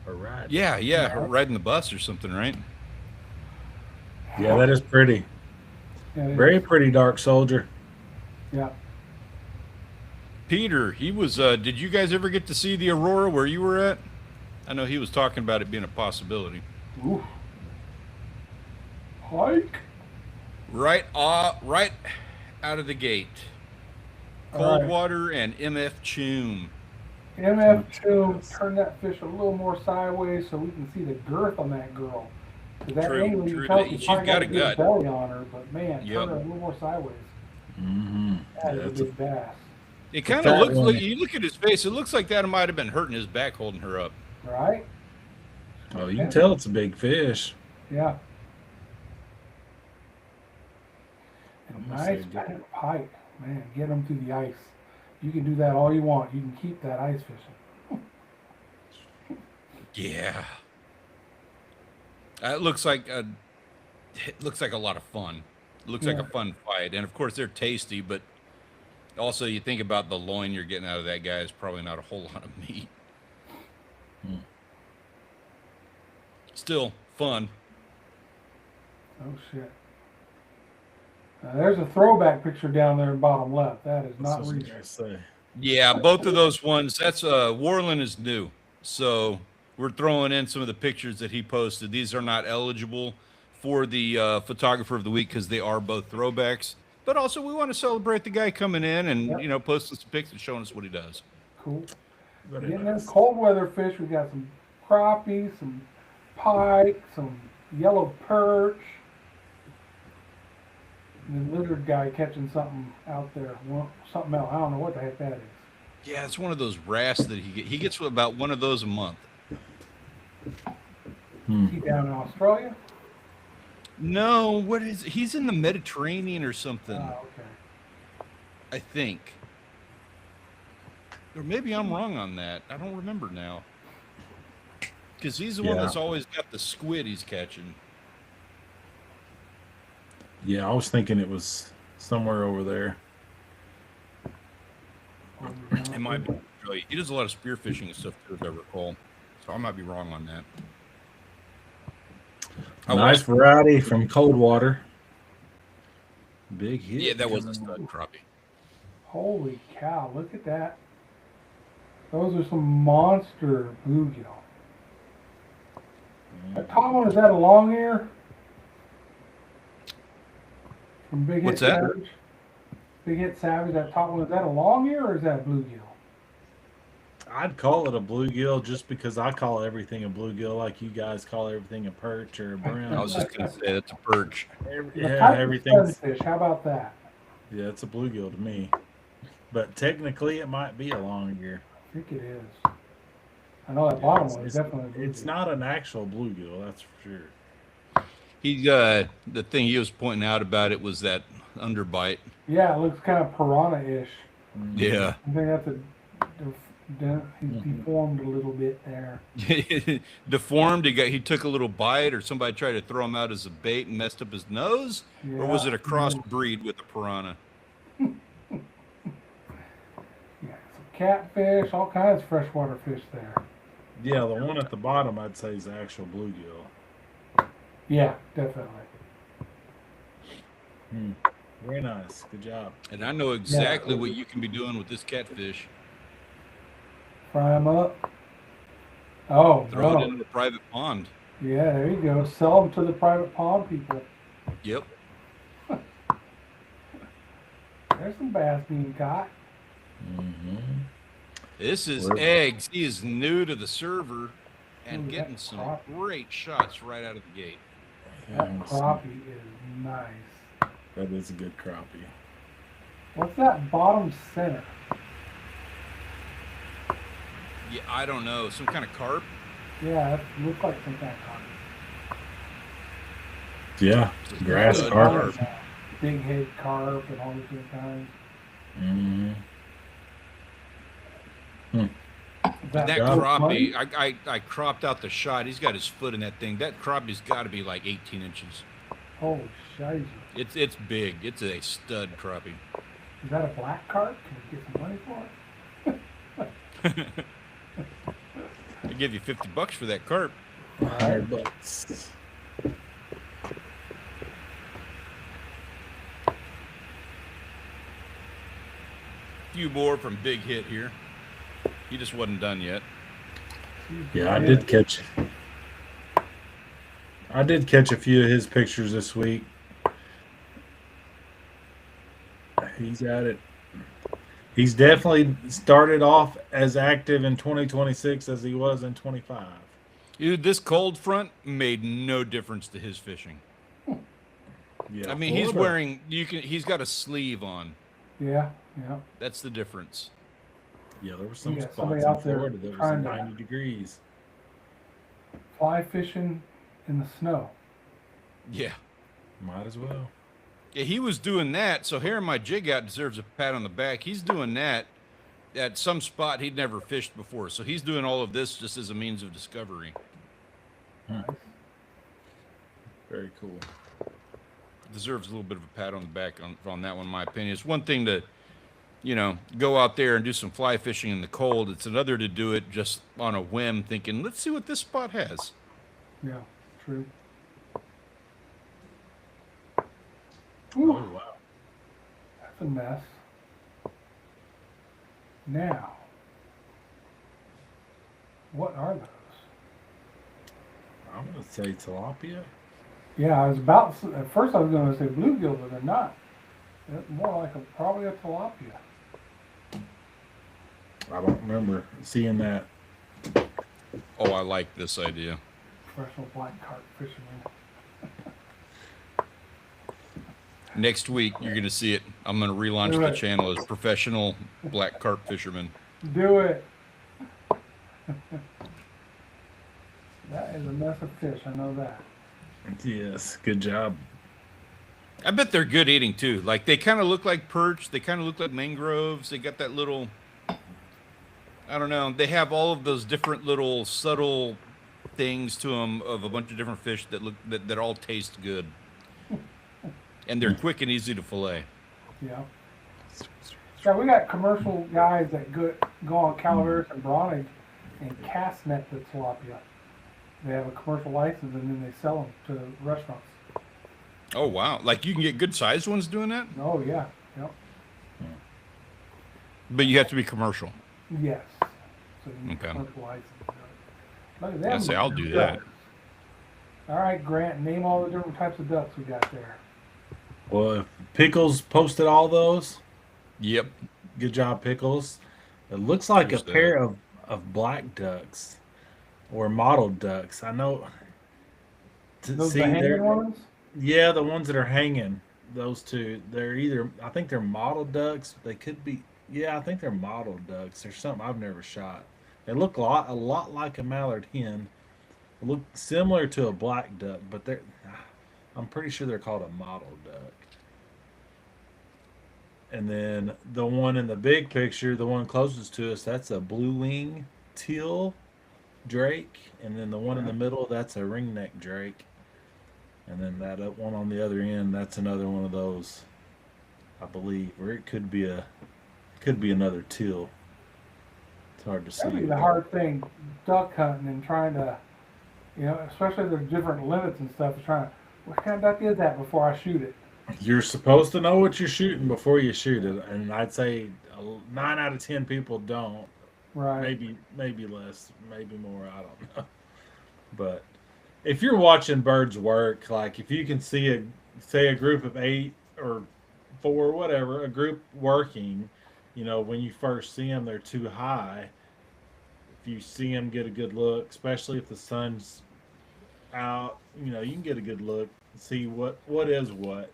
or riding. Yeah, riding the bus or something, right? Yeah, that is pretty. Yeah, Very pretty Dark Soldier. Yeah. Peter, he was, did you guys ever get to see the Aurora where you were at? I know he was talking about it being a possibility. Ooh. Hike. Right out of the gate. Coldwater and MF Choom. MF2, turn that fish a little more sideways so we can see the girth on that girl. Because that angle, you tell She's probably got got a a good gut. belly on her, but man, Yep. turn her a little more sideways. Mm-hmm. That is a big bass. It kind That of looks one- like, you look at his face, it looks like that might have been hurting his back holding her up. Right? Oh, you can tell it's a big fish. Yeah. I'm And gonna nice say get- fat pike. Man, get them to the ice. You can do that all you want. You can keep that ice fishing. Yeah. It looks like a lot of fun. It looks like a fun fight, and of course they're tasty. But also, you think about the loin you're getting out of that guy is probably not a whole lot of meat. Still fun. Oh, shit. There's a throwback picture down there in bottom left. That is not That's what I was recent. gonna say. Yeah, both of those ones. That's Warland is new, so we're throwing in some of the pictures that he posted. These are not eligible for the photographer of the week because they are both throwbacks. But also, we want to celebrate the guy coming in and posting some pics and showing us what he does. Cool. Very Getting nice. them cold weather fish. We got some crappie, some pike, some yellow perch. And the lizard guy catching something out there. Well, something else. I don't know what the heck that is. Yeah, it's one of those wrasse that he gets about one of those a month. He down in Australia? No, what is he's in the Mediterranean or something, Okay. I think. Or maybe I'm wrong on that. I don't remember now. Because he's the one Yeah. that's always got the squid he's catching. Yeah, I was thinking it was somewhere over there. It might be Australia. He does a lot of spearfishing and stuff too, if I recall. So I might be wrong on that. Nice variety from Coldwater. Big hit. Yeah, that was a stud crappie. Holy cow, look at that. Those are some monster bluegill. That tall one, is that a long ear? From Big Hit What's that? Savage? Big Hit Savage, that top one, is that a long ear or is that a bluegill? I'd call it a bluegill just because I call everything a bluegill, like you guys call everything a perch or a brown. I was just going to say that's a perch. The Yeah, type of everything's. sunfish, how about that? Yeah, it's a bluegill to me. But technically, it might be a long ear. I think it is. I know that bottom one is definitely a It's bluegill. not an actual bluegill, that's for sure. He the thing he was pointing out about it was that underbite. Yeah, it looks kind of piranha-ish. Yeah. I think that's he's deformed a little bit there. Deformed. He took a little bite, or somebody tried to throw him out as a bait and messed up his nose, or was it a crossbreed with a piranha? Yeah, some catfish, all kinds of freshwater fish there. Yeah, the one at the bottom, I'd say, is the actual bluegill. Yeah, definitely. Very nice. Good job. And I know exactly what you can be doing with this catfish. Fry them up. Oh, Throw it no. into a private pond. Yeah, there you go. Sell them to the private pond people. Yep. There's some bass being caught. Mm-hmm. This is Where- Eggs. He is new to the server and Ooh, getting that some crappie. great shots right out of the gate. That crappie is nice. That is a good crappie. What's that bottom center? Yeah, I don't know. Some kind of carp? Yeah, that looks like some kind of carp. Yeah, grass Good carp. carp. Big head carp and all these different kinds. Mm-hmm. Is That Yeah. crappie, I cropped out the shot. He's got his foot in that thing. That crappie's got to be like 18 inches. Holy shiza. It's big. It's a stud crappie. Is that a black carp? Can we get some money for it? I give you $50 for that carp. $100. Few more from Big Hit here. He just wasn't done yet. Yeah, I did catch a few of his pictures this week. He's at it. He's definitely started off as active in 2026 as he was in 25. Dude, this cold front made no difference to his fishing. Yeah, I mean, he's Florida. wearing he's got a sleeve on. Yeah, yeah. That's the difference. Yeah, there were some Yeah, spots somebody in out there Florida that was trying to- 90 degrees. Fly fishing in the snow. Yeah. Might as well. Yeah, he was doing that. So here my jig out deserves a pat on the back. He's doing that at some spot he'd never fished before. So he's doing all of this just as a means of discovery. Nice. Very cool. Deserves a little bit of a pat on the back on that one, in my opinion. It's one thing to, go out there and do some fly fishing in the cold. It's another to do it just on a whim, thinking, let's see what this spot has. Yeah, true. Oh, Ooh, wow. that's a mess. Now, what are those? I'm going to say tilapia. Yeah, I was about to, at first I was going to say bluegill, but they're not. They're more like probably a tilapia. I don't remember seeing that. Oh, I like this idea. Professional black carp fisherman. Next week, you're going to see it. I'm going to relaunch Do the it. channel as professional black carp fisherman. Do it. That is a mess of fish, I know that. Yes, good job. I bet they're good eating too. Like they kind of look like perch. They kind of look like mangroves. They got that little, I don't know. They have all of those different little subtle things to them of a bunch of different fish that look that all taste good. And they're quick and easy to fillet. Yeah. Yeah, we got commercial guys that go on Calaveras and Bronnig and cast net the tilapia. They have a commercial license and then they sell them to restaurants. Oh wow! Like you can get good sized ones doing that, Oh yeah, yep, but you have to be commercial. yes. So you need Okay. commercial license. Look at them. Yeah, say, I'll do ducks. that. All right, Grant, name all the different types of ducks we got there. Well, if Pickles posted all those, Yep. good job, Pickles. It looks like Here's a pair of black ducks or mottled ducks. I know. Those the hanging ones? Yeah, the ones that are hanging. Those two. They're either, I think they're mottled ducks. They could be. Yeah, I think they're mottled ducks. There's something I've never shot. They look a lot like a mallard hen. Look similar to a black duck, but I'm pretty sure they're called a mottled duck. And then the one in the big picture, the one closest to us, that's a blue wing teal drake. And then the one in the middle, that's a ringneck drake. And then that one on the other end, that's another one of those, I believe, or it could be another teal. It's hard to see. That'd be the hard thing, duck hunting and trying to, especially the different limits and stuff, trying to, what kind of duck is that before I shoot it? You're supposed to know what you're shooting before you shoot it, and I'd say 9 out of 10 people don't. Right. Maybe less, maybe more. I don't know. But if you're watching birds work, like if you can see a group of 8 or 4, whatever, a group working, when you first see them, they're too high. If you see them get a good look, especially if the sun's out, you can get a good look, see what is what.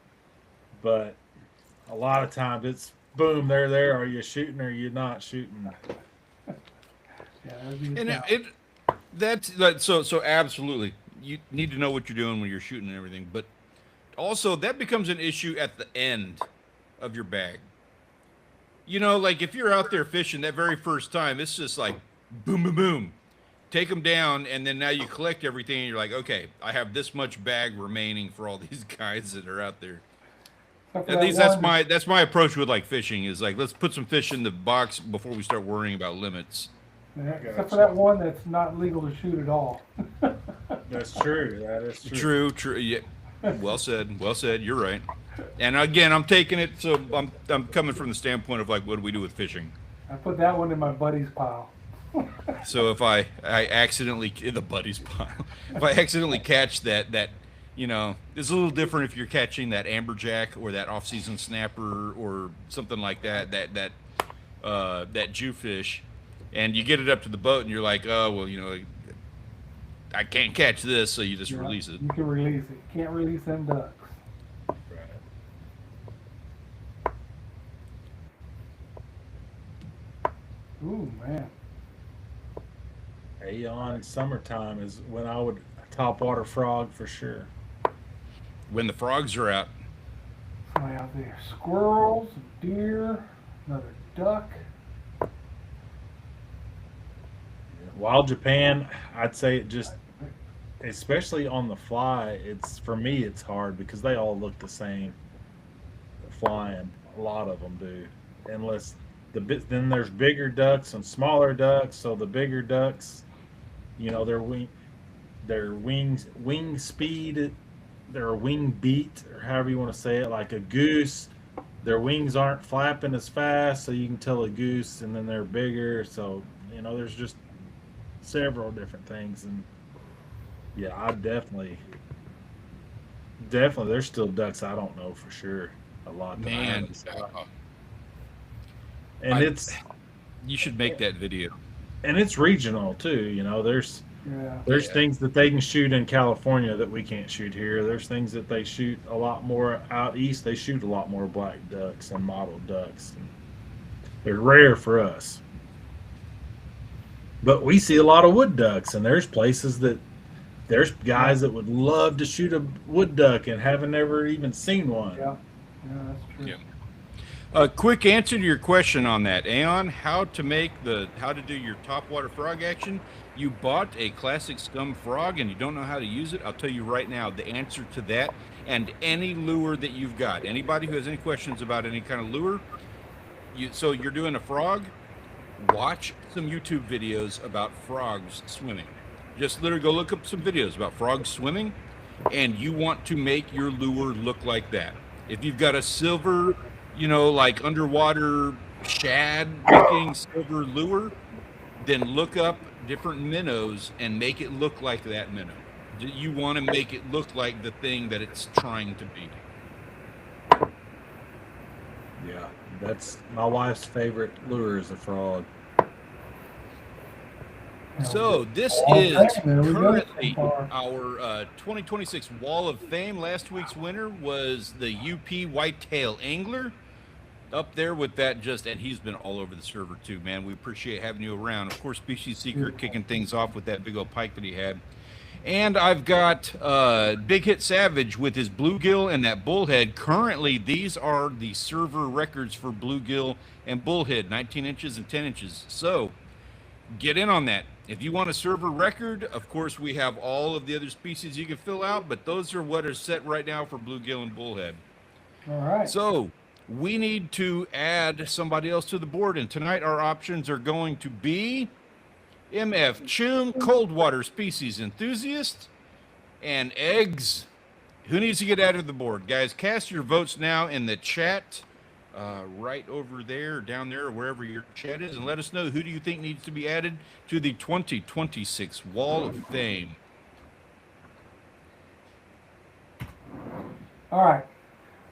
But a lot of times it's boom, they're there. Are you shooting or are you not shooting? Yeah, that'd be And tough. so absolutely, you need to know what you're doing when you're shooting and everything. But also, that becomes an issue at the end of your bag. Like if you're out there fishing that very first time, it's just like boom, boom, boom. Take them down, and then now you collect everything, and you're like, okay, I have this much bag remaining for all these guys that are out there. Except for At that least one that's my approach with like fishing is like let's put some fish in the box before we start worrying about limits. Yeah, except for that one that's not legal to shoot at all. That's true. That is true. True. Yeah. Well said. Well said. You're right. And again, I'm taking it. So I'm coming from the standpoint of like, what do we do with fishing? I put that one in my buddy's pile. So if I accidentally in the buddy's pile, if I accidentally catch that it's a little different if you're catching that amberjack or that off-season snapper or something like that jewfish, and you get it up to the boat and you're like, oh well, I can't catch this, so you just Yeah, release it. You can release it. Can't release them ducks. Ooh, man. On summertime is when I would topwater frog for sure. When the frogs are out, Somebody out there. Squirrels, deer, another duck. Wild Japan, I'd say it just, especially on the fly, for me it's hard because they all look the same. Flying, a lot of them do, unless then there's bigger ducks and smaller ducks. So the bigger ducks, their wing speed, their wing beat, or however you want to say it, like a goose. Their wings aren't flapping as fast, so you can tell a goose, and then they're bigger. So there's just several different things, and yeah, I definitely, there's still ducks I don't know for sure a lot of man, times. And you should make that video. it's regional too. There's Yeah. things that they can shoot in California that we can't shoot here. There's things that they shoot a lot more out east. They shoot a lot more black ducks and mottled ducks. They're rare for us. But we see a lot of wood ducks, and there's places that there's guys that would love to shoot a wood duck and haven't ever even seen one. Yeah. Yeah, that's true. Yeah. A quick answer to your question on that, Aeon, how to do your topwater frog action. You bought a classic scum frog and you don't know how to use it. I'll tell you right now the answer to that, and any lure that you've got. Anybody who has any questions about any kind of lure, so you're doing a frog, watch some YouTube videos about frogs swimming. Just literally go look up some videos about frogs swimming, and you want to make your lure look like that. If you've got a silver, like underwater shad looking silver lure, then look up different minnows and make it look like that minnow. You want to make it look like the thing that it's trying to be. Yeah, that's my wife's favorite lure is a frog. So this Okay, is there we go. currently So far. our 2026 Wall of Fame. Last week's winner was the UP Whitetail Angler, up there with that and he's been all over the server too, man. We appreciate having you around. Of course, Species Seeker kicking things off with that big old pike that he had. And I've got Big Hit Savage with his bluegill and that bullhead. Currently, these are the server records for bluegill and bullhead, 19 inches and 10 inches. So get in on that. If you want a server record, of course, we have all of the other species you can fill out, but those are what are set right now for bluegill and bullhead. All right. So we need to add somebody else to the board, and tonight our options are going to be MF Chum, cold water species enthusiast, and Eggs Who needs to get out of the board, guys? Cast your votes now in the chat, right over there, down there, or wherever your chat is, and let us know who do you think needs to be added to the 2026 Wall of Fame. All right.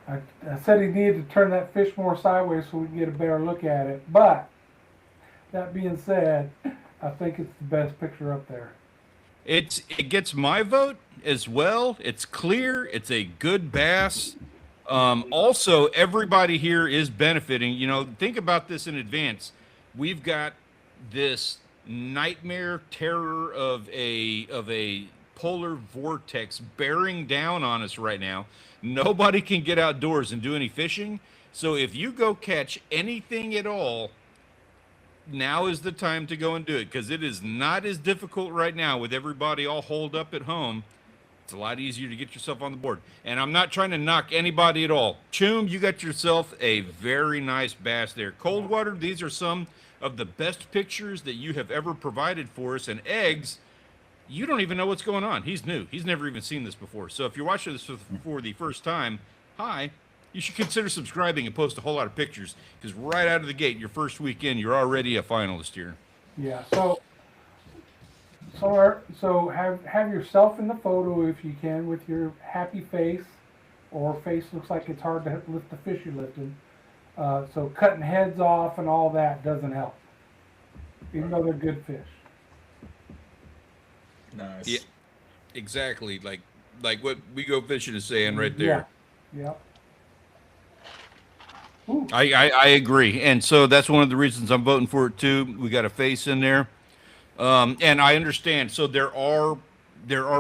I said he needed to turn that fish more sideways so we can get a better look at it. But that being said, I think it's the best picture up there. It gets my vote as well. It's clear. It's a good bass. Also, everybody here is benefiting. You know, think about this in advance. We've got this nightmare terror of a polar vortex bearing down on us right now. Nobody can get outdoors and do any fishing. So if you go catch anything at all, now is the time to go and do it, because it is not as difficult right now with everybody all holed up at home. It's a lot easier to get yourself on the board. And I'm not trying to knock anybody at all. Choom, you got yourself a very nice bass there. Coldwater, these are some of the best pictures that you have ever provided for us. And Eggs, you don't even know what's going on. He's new. He's never even seen this before. So if you're watching this for the first time, hi. You should consider subscribing and post a whole lot of pictures, because right out of the gate, your first weekend, you're already a finalist here. Yeah. So have yourself in the photo if you can, with your happy face, or face looks like it's hard to lift the fish you're lifting. So cutting heads off and all that doesn't help, even though they're good fish. Nice. Yeah, exactly. Like what We Go Fishing is saying right there. Yeah. I agree, and so that's one of the reasons I'm voting for it too. We got a face in there, and I understand. So there are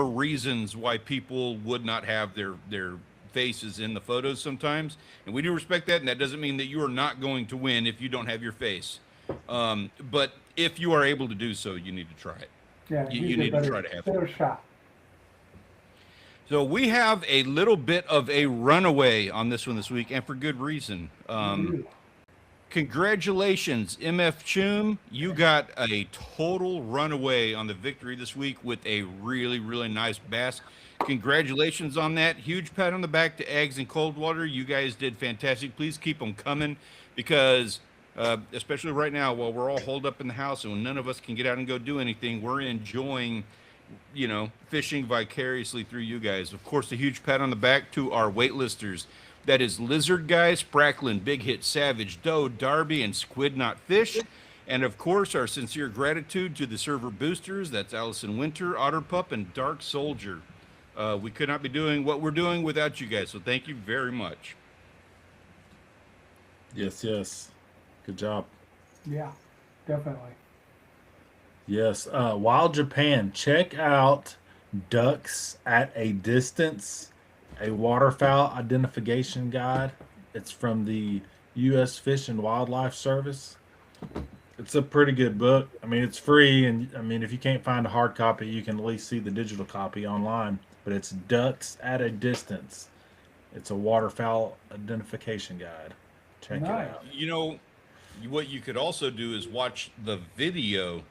reasons why people would not have their faces in the photos sometimes, and we do respect that. And that doesn't mean that you are not going to win if you don't have your face. But if you are able to do so, you need to try it. Yeah. You need to try to have it. Better shot. So we have a little bit of a runaway on this one this week, and for good reason. Congratulations, MF Choom. You got a total runaway on the victory this week with a really, really nice bass. Congratulations on that. Huge pat on the back to Eggs and Coldwater. You guys did fantastic. Please keep them coming, because especially right now, while we're all holed up in the house and when none of us can get out and go do anything, we're enjoying, you know, fishing vicariously through you guys. Of course, a huge pat on the back to our waitlisters. That is Lizard Guy, Spracklin, Big Hit, Savage, Doe, Darby, and Squid Not Fish. And of course, our sincere gratitude to the server boosters. That's Allison Winter, Otter Pup, and Dark Soldier. We could not be doing what we're doing without you guys. So thank you very much. Yes. Good job. Yeah, definitely. Yes. Wild Japan, check out Ducks at a Distance, a waterfowl identification guide. It's from the U.S. Fish and Wildlife Service. It's a pretty good book. I mean, it's free, and I mean, if you can't find a hard copy, you can at least see the digital copy online. But it's Ducks at a Distance. It's a waterfowl identification guide. Check it out. You know, what you could also do is watch the video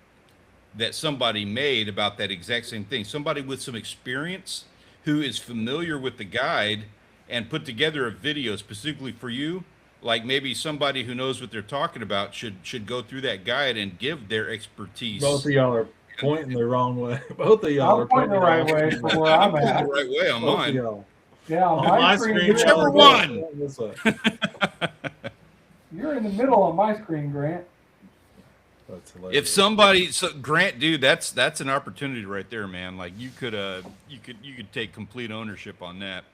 that somebody made about that exact same thing. Somebody with some experience who is familiar with the guide and put together a video specifically for you. Like maybe somebody who knows what they're talking about should go through that guide and give their expertise. Both of y'all are pointing the wrong way. Both of y'all are pointing the right way from where I'm at. The right way on mine. Yeah, on my screen. screen, whichever one. You're in the middle on my screen, Grant. That's hilarious. If somebody, Grant, dude, that's an opportunity right there, man. Like you could take complete ownership on that.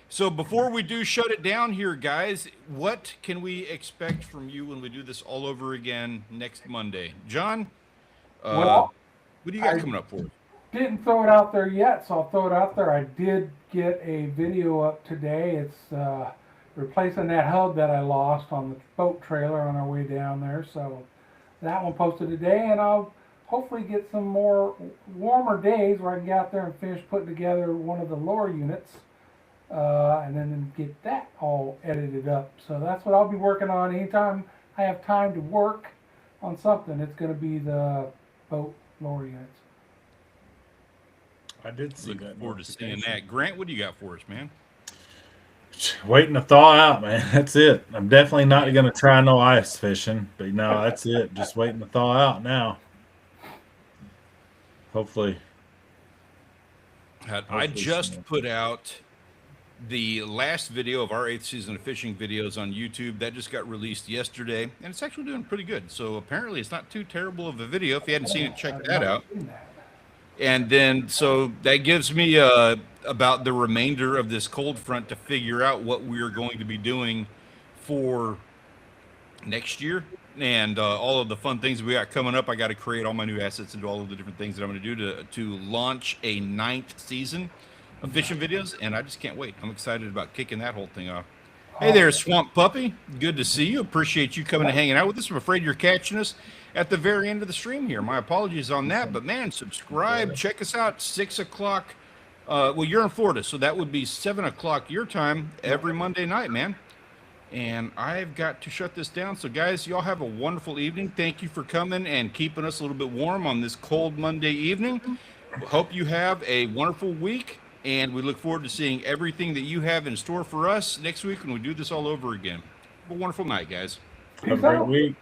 So before we do shut it down here, guys, what can we expect from you when we do this all over again next Monday? John, Well, what do you got coming up for us? Didn't throw it out there yet, so I'll throw it out there. I did get a video up today. It's replacing that hub that I lost on the boat trailer on our way down there. So that one posted today, and I'll hopefully get some more warmer days where I can get out there and finish putting together one of the lower units, and then get that all edited up. So that's what I'll be working on. Anytime I have time to work on something, it's going to be the boat lower units. I did see Looking that. forward to seeing notification. that. Grant, what do you got for us, man? Waiting to thaw out, man. That's it. I'm definitely not going to try no ice fishing, but no, that's it. Just waiting to thaw out now. Hopefully. I just put out the last video of our 8th season of fishing videos on YouTube. That just got released yesterday, and it's actually doing pretty good. So apparently it's not too terrible of a video. If you hadn't seen it, check that out. And then, so that gives me about the remainder of this cold front to figure out what we're going to be doing for next year. And all of the fun things we got coming up. I got to create all my new assets and do all of the different things that I'm going to do to launch a 9th season of fishing videos. And I just can't wait. I'm excited about kicking that whole thing off. Hey there, Swamp Puppy. Good to see you. Appreciate you coming and hanging out with us. I'm afraid you're catching us at the very end of the stream here. My apologies on that. But, man, subscribe. Check us out. 6 o'clock. Well, you're in Florida, so that would be 7 o'clock your time every Monday night, man. And I've got to shut this down. So, guys, y'all have a wonderful evening. Thank you for coming and keeping us a little bit warm on this cold Monday evening. Hope you have a wonderful week. And we look forward to seeing everything that you have in store for us next week when we do this all over again. Have a wonderful night, guys. Have a great week.